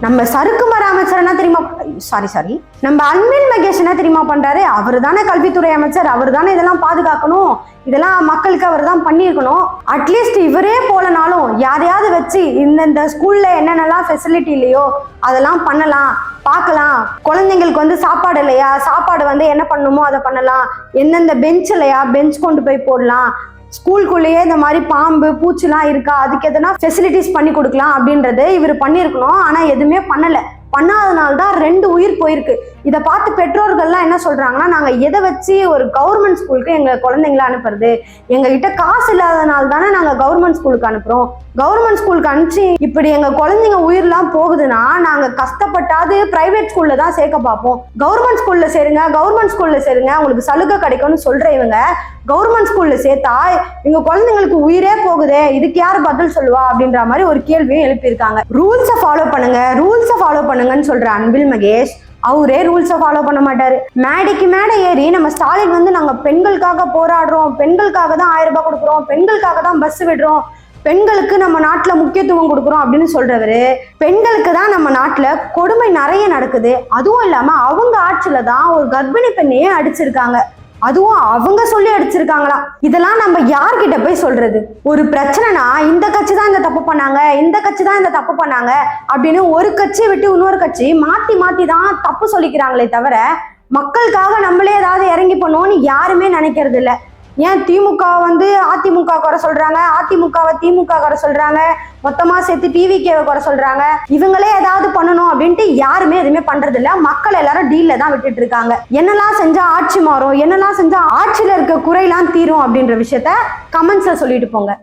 நம்ம சறுக்குமர அமைச்சர் என்ன தெரியுமா, சாரி நம்ம அன்பில் மகேஷ் என்ன தெரியுமா பண்றாரு? அவர் தானே கல்வித்துறை அமைச்சர், அவர் தானே இதெல்லாம் பாதுகாக்கணும், இதெல்லாம் மக்களுக்கு அவர் தான் பண்ணியிருக்கணும். அட்லீஸ்ட் இவரே போலனாலும் யாரையாவது வச்சு இந்த ஸ்கூல்ல என்னென்னலாம் ஃபெசிலிட்டி இல்லையோ அதெல்லாம் பண்ணலாம், பார்க்கலாம். குழந்தைங்களுக்கு வந்து சாப்பாடு இல்லையா, சாப்பாடு என்ன பண்ணணுமோ அதை பண்ணலாம். எந்தெந்த பெஞ்ச் இல்லையா, பெஞ்ச் கொண்டு போய் போடலாம். ஸ்கூலுக்குள்ளேயே இந்த மாதிரி பாம்பு பூச்சிலாம் இருக்கா, அதுக்கு எதனா ஃபெசிலிட்டிஸ் பண்ணி கொடுக்கலாம் அப்படின்றது இவர் பண்ணியிருக்கணும். ஆனால் எதுவுமே பண்ணாதனால தான் 2 உயிர் போயிருக்கு. இதை பார்த்து பெற்றோர்கள்லாம் என்ன சொல்றாங்கன்னா, நாங்கள் எதை வச்சு ஒரு கவர்மெண்ட் ஸ்கூலுக்கு எங்கள் குழந்தைங்கள அனுப்புறது? எங்ககிட்ட காசு இல்லாதனால தானே நாங்கள் கவர்மெண்ட் ஸ்கூலுக்கு அனுப்புகிறோம். கவர்மெண்ட் ஸ்கூலுக்கு அனுப்பிச்சு இப்படி எங்கள் குழந்தைங்க உயிரெலாம் போகுதுன்னா நாங்கள் கஷ்டப்பட்டாது ப்ரைவேட் ஸ்கூலில் தான் சேர்க்க பார்ப்போம். கவர்மெண்ட் ஸ்கூலில் சேருங்க, கவர்மெண்ட் ஸ்கூலில் சேருங்க, உங்களுக்கு சலுகை கிடைக்கும்னு சொல்கிற இவங்க கவர்மெண்ட் ஸ்கூலில் சேர்த்தா எங்கள் குழந்தைங்களுக்கு உயிரே போகுதே, இதுக்கு யார் பதில் சொல்லுவா அப்படின்ற மாதிரி ஒரு கேள்வியும் எழுப்பியிருக்காங்க. ரூல்ஸை ஃபாலோ பண்ணுங்கன்னு சொல்ற அன்பில் மகேஷ் அவரே ரூல்ஸை ஃபாலோ பண்ண மாட்டாரு. மேடைக்கு மேடை ஏறி நம்ம ஸ்டாலின் நாங்க பெண்களுக்காக போராடுறோம், பெண்களுக்காக தான் 1000 ரூபாய் கொடுக்குறோம், பெண்களுக்காக தான் பஸ் விடுறோம், பெண்களுக்கு நம்ம நாட்டுல முக்கியத்துவம் கொடுக்குறோம் அப்படின்னு சொல்றவரு, பெண்களுக்கு தான் நம்ம நாட்டுல கொடுமை நிறைய நடக்குது. அதுவும் இல்லாம அவங்க ஆட்சியில தான் ஒரு கர்ப்பிணி பெண்ணையே அடிச்சிருக்காங்க, அதுவும் அவங்க சொல்லி அடிச்சிருக்காங்களாம். இதெல்லாம் நம்ம யார்கிட்ட போய் சொல்றது? ஒரு பிரச்சனைனா இந்த கட்சி தான் இந்த தப்பு பண்ணாங்க, இந்த கட்சி தான் இந்த தப்பு பண்ணாங்க அப்படின்னு ஒரு கட்சியை விட்டு இன்னொரு கட்சி மாத்தி தான் தப்பு சொல்லிக்கிறாங்களே தவிர மக்களுக்காக நம்மளே ஏதாவது இறங்கி பண்ணோம்னு யாருமே நினைக்கிறது இல்லை. ஏன் திமுக அதிமுக குறை சொல்றாங்க, அதிமுகவை திமுக குறை சொல்றாங்க, மொத்தமா சேர்த்து டிவிகேவை குறை சொல்றாங்க. இவங்களே ஏதாவது பண்ணணும் அப்படின்ட்டு யாருமே எதுவுமே பண்றது இல்ல. மக்கள் எல்லாரும் டீல்ல தான் விட்டுட்டு இருக்காங்க. என்னெல்லாம் செஞ்சா ஆட்சி மாறும், என்னெல்லாம் செஞ்சா ஆட்சியில இருக்க குறையெல்லாம் தீரும் அப்படின்ற விஷயத்த கமெண்ட்ஸ்ல சொல்லிட்டு போங்க.